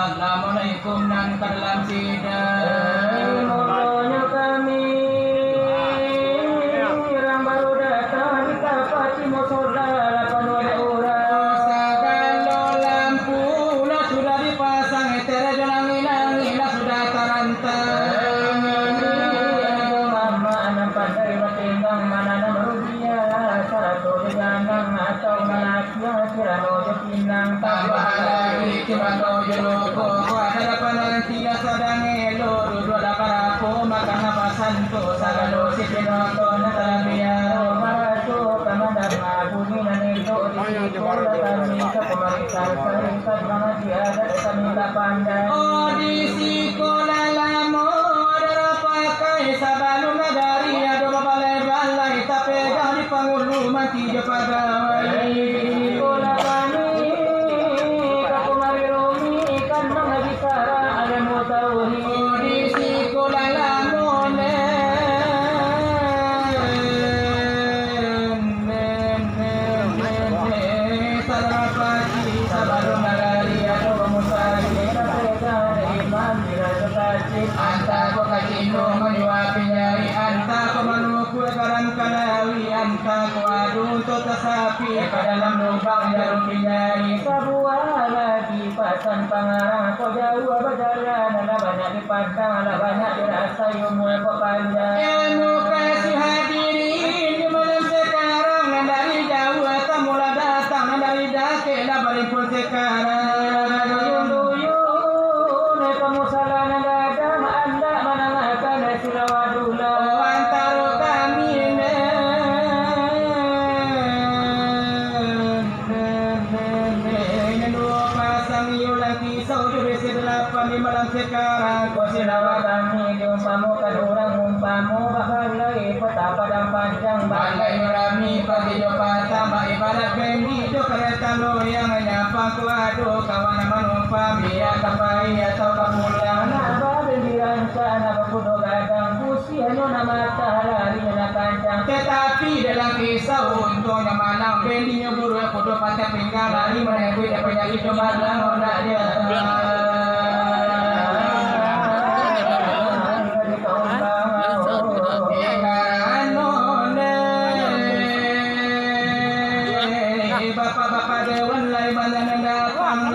Assalamualaikum nan kadalam sidang. Molonya kami orang baru datang di kapal Cimosoda 8 orang. Sagalo lampu lah sudah dipasang, terjang angin lah sudah terantang. Mama nampak dari batembang mana nama rupiah satu jangan atau manaknya kirano pinang Tambah lagi cuma joloko, hadapan tidak sedang elo, dua daparapo makan napasan to sagalo si pinoto na talabiaro. Maraso kamandar mabuni na nito di kami sa pemeriksaan sa mga tiada kami lapanda. Oh di sikola lamo ada pakai sabalung nagari ado balay-balay tapegang di pangulo mati jo pagawai. Sekolah kami kakumari romi kan mga bisara ada mo tauhi. Oh di sikola lamo sarapati sabalung nagari ado bamusari. Anta ko kasino maniwapi nyari, anta ko manuku karang kalawi, anta ko adun to tasapi ke dalam lubang jarum pinyari. Sebuah lagi pasan pangarang kau jauh berjalan ada banyak dipandang ada banyak dirasa ilmu kau panjang. Ilmu kasih hadirin di malam sekarang, dari jauh atau mula datang, dari dake lah berimpul sekarang. Kamu salah nagadang anda menangakan sirawadula. Oh antara kami dua pasang yulang kisau juri sedelapan di malam sekarang. Kau silawat kami diumpamu kadurang umpamu bakal lagi peta padang panjang Balai merami pagi jo patama ibarat bendi jo kereta loyang nyapa kuadu kawan menumpang biar kapai atau kapulang. Naba bendiran sana bakudo gadang pusi hanya nama lari na panjang. Tetapi dalam kisah untungnya malang bendinya buru kudu patah pinggang lari menegui dia penyakit jo malang hendak dia. Bapak-bapak dewan lai mana datang.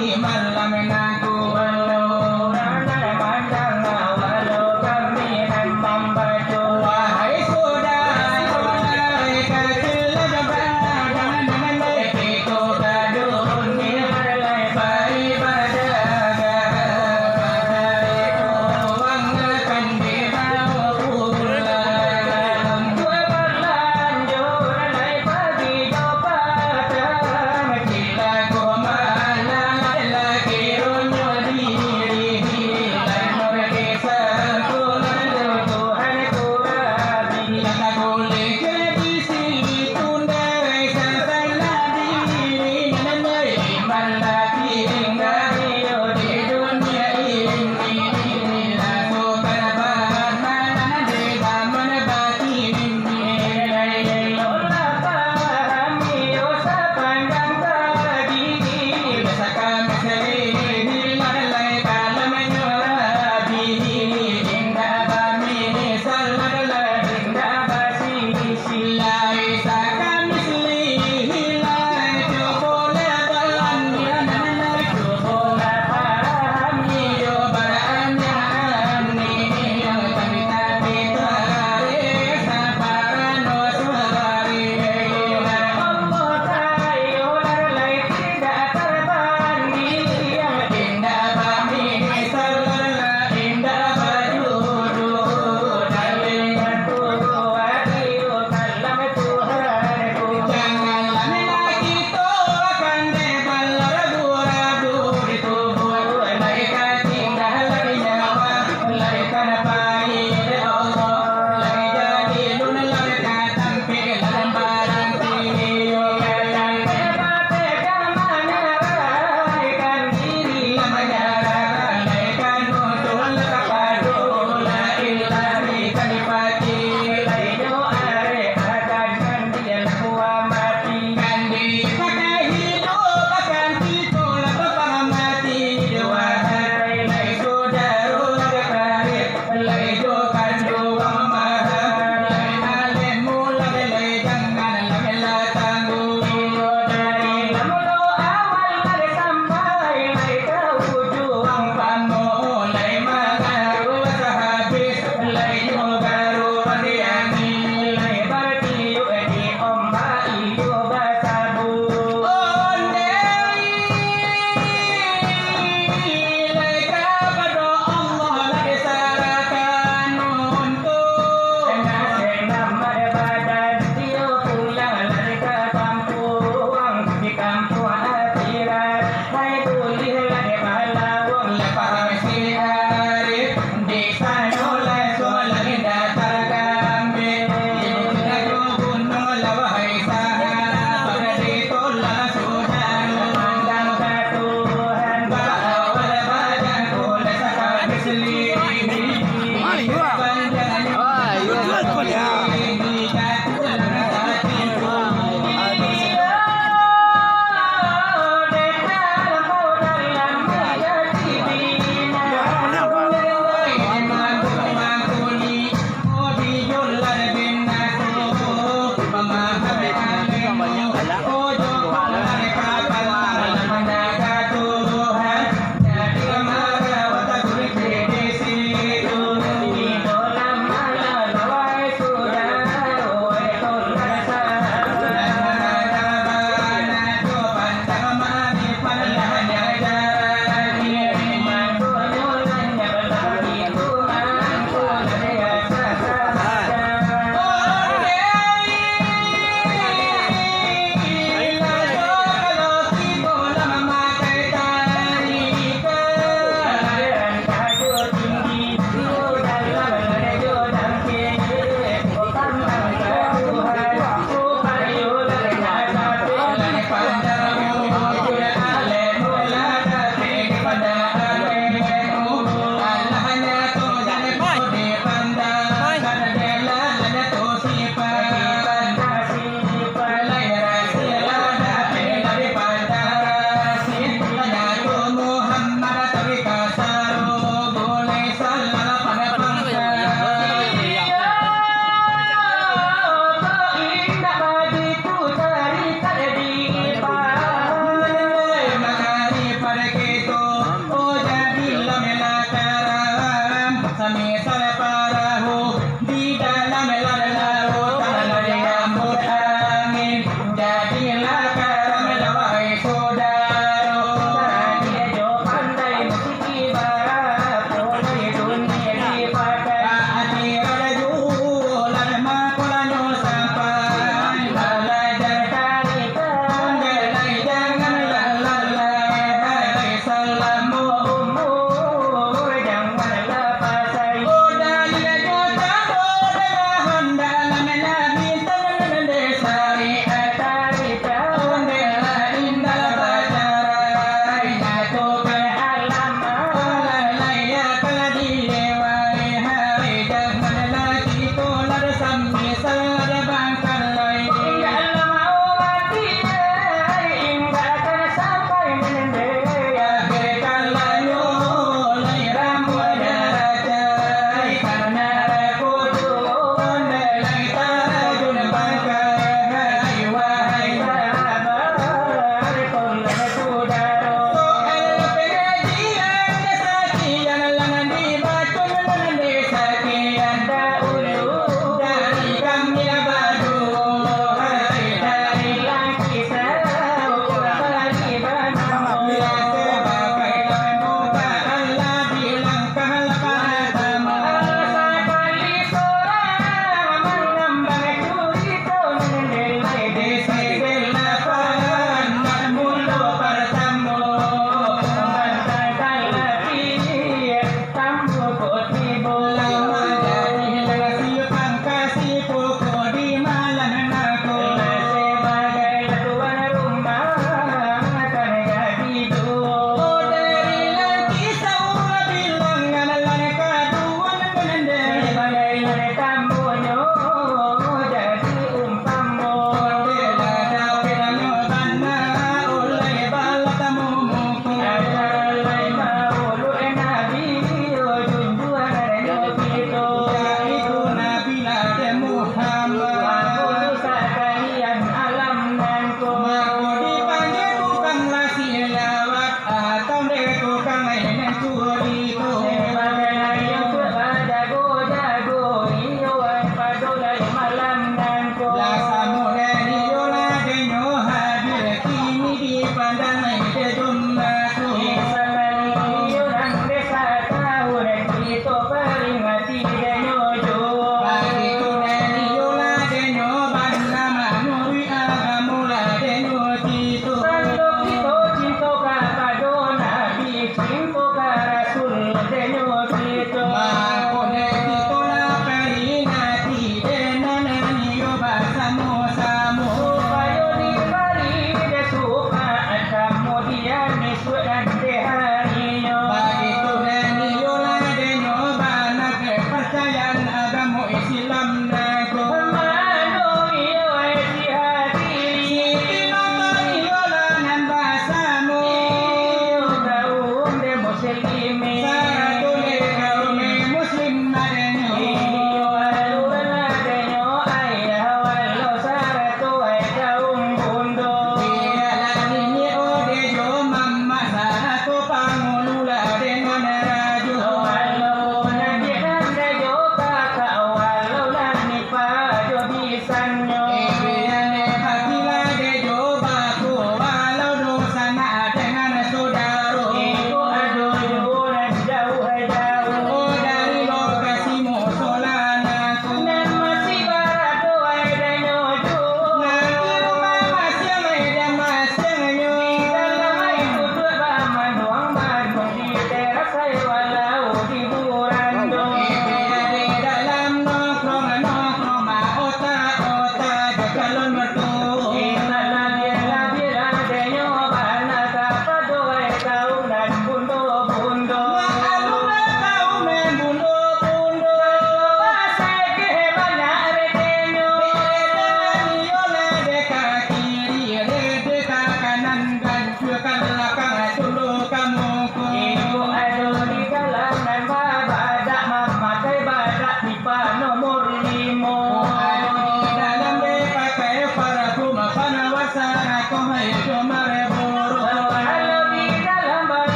iman lamenaku walau rana pandang walau kami nan membaca wahai saudara wahai kecil jangan begitu kadun nilai beribadah uang akan dibawa pulang dua berlanjur nilai pagi jopatan kita kemana lagi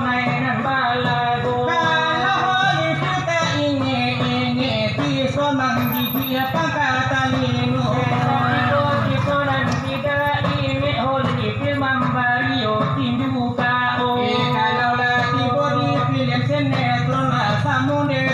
nainan balago. Kalau kita ini pisau menggigit pangkatan linu. Ito kisonan tidak ini holy film membario tinju kao. Kalau lagi body film sinetron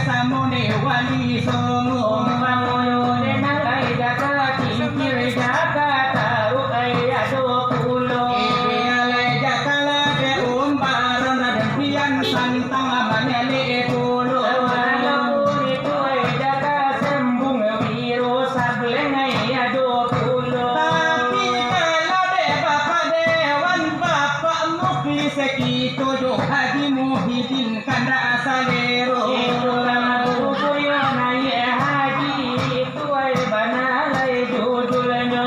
samunde wali songo. Pamoyo denang ay jaka tingkir jaka taruh ay ado pulo. Alay jakala de umbaron dan pian santang amanyali pulo. Walaupun itu ay jaka sembung biro sableng ay ado pulo. Tapi kalau de bapak dewan bapak mukli sekito jo haji muhyiddin kanda asalero. Itu lang bubuyo na haji itu ay banalay judulnya.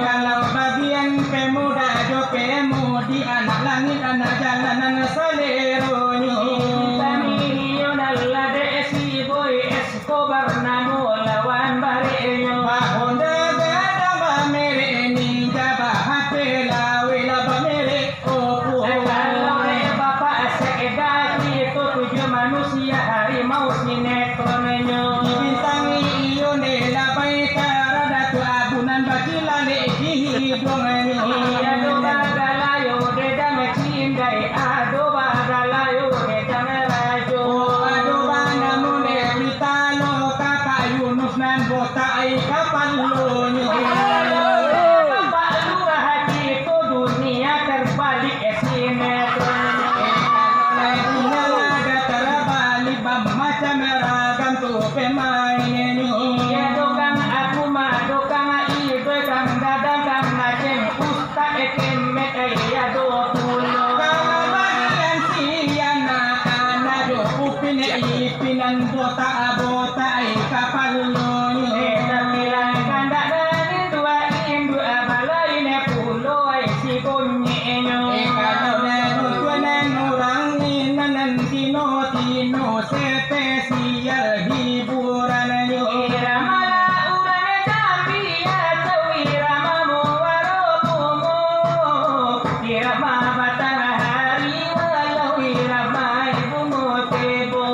Kalau bagian pemuda jo pemudi anak langit anak jalanan saleronyo. Tamilio nalade si boy Escobar namo lawan barenyo. Honda gada ba mere ninja ba hapela wela ba mere opo. Kalau bapak seedati itu 7 manusia harimau sinetronnya. Bintangi iyo nela bai karada tu abunan bakilale hidonganyo. Ado bagalayo deda mecindai ado bagalayo deda merajo. Ado bana mune pitalo kaka Yunus nan bota ai kapalonyo. Bapak lurah haji itu dunia terbalik sinetronnya. Ada terabali macam ragam tu pemainnya. Iya dokang aku mah dokang ibe kang dadang kang ngaceng usta ekemet iya do pulo. Kalau bagian siana anak jo upin ipinan bota kapalonyo. Bilang kanda dari dua indu abalaine pulo ay si bunyinya. Kalau nenu tuanen orang inanan tino spesial hiburannya. Irama urang tapi ya irama mo waromo. Irama batang hari walau irama ibu mo tebo.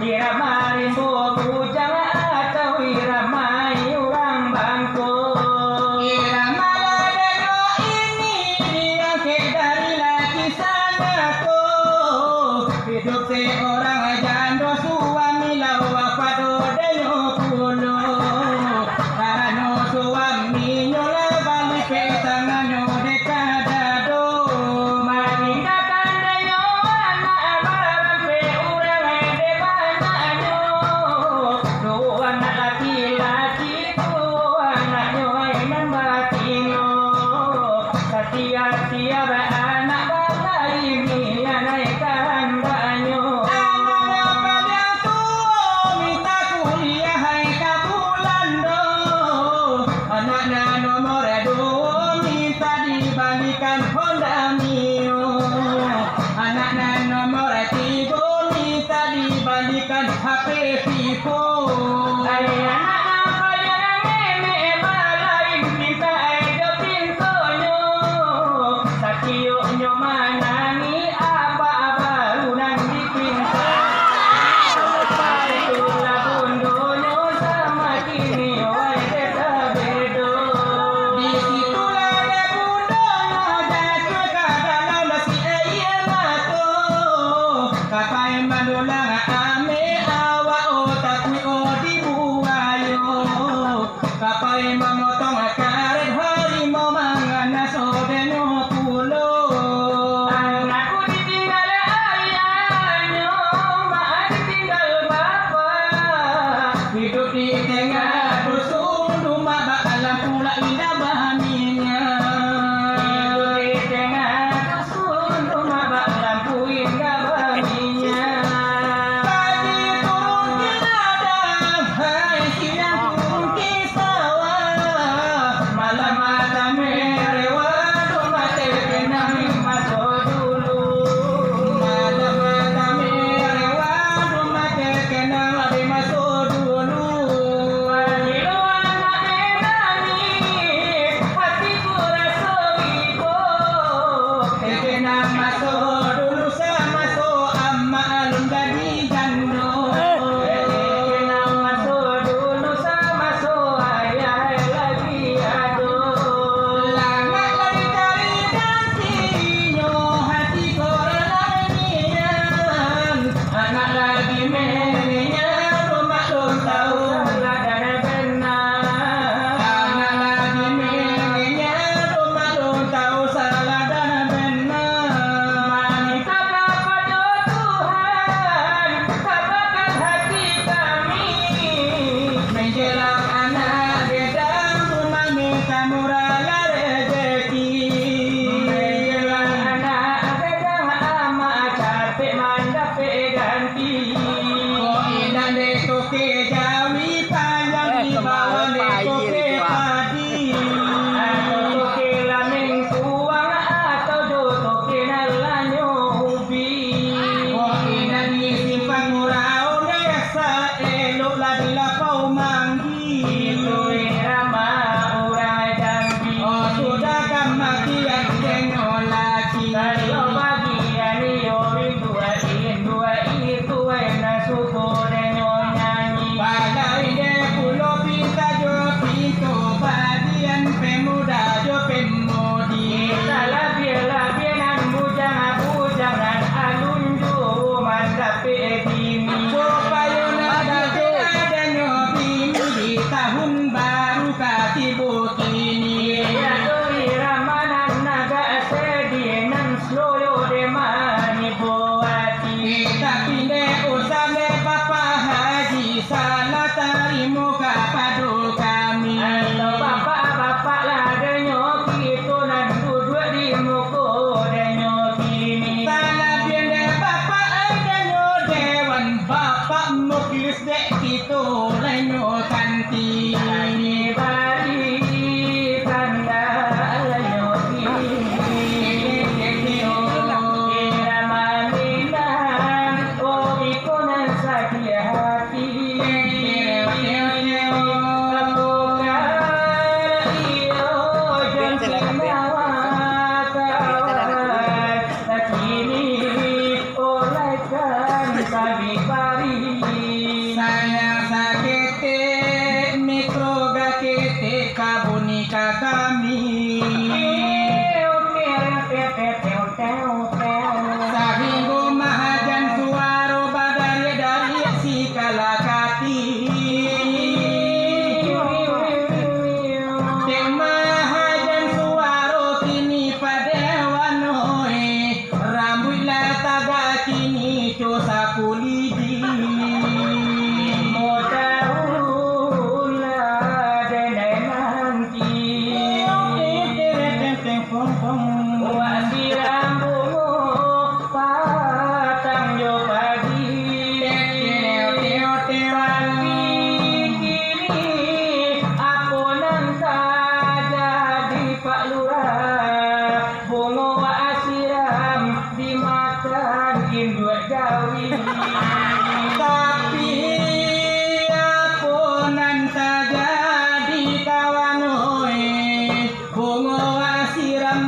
Irama rimbo bujang atau irama urang bangko. Irama ladeno ini dia ke dari laki sana ko. Hidup seorang janda suami lawa pado denyo pulo. Karena suami nyola balik ke tanganyo dekadado. Maningkakan dayo anak barang pe urang de banaknyo. Dua anak laki-laki dua anaknyo ay nang batino. Setiap anak balai niyan ay kahandaanyo. Anak pada tu minta kuliah hai kabulan do. Anak nomor 2 minta dibalikan Honda Mio. Anak nomor 3 minta dibalikan HP Vivo. Ay anak kaya ngene balay minta ay do pintonyo. Sakiyo nyo manangi aba-aba unang dipinta. Itulah bundonyo sama kini ay beda-bedo. Di situlah ada bundono jatuh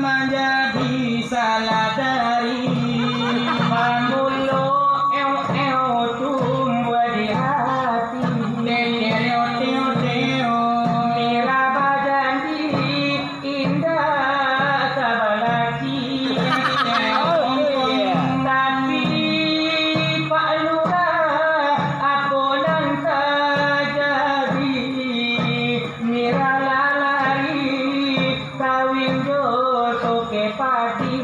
menjadi salah dari Pamulo tumbuh di hati teo teo teo Mira badan indah sabalaki Tapi Pak Lurah apa nang terjadi Mira lalari kawin jo toke padi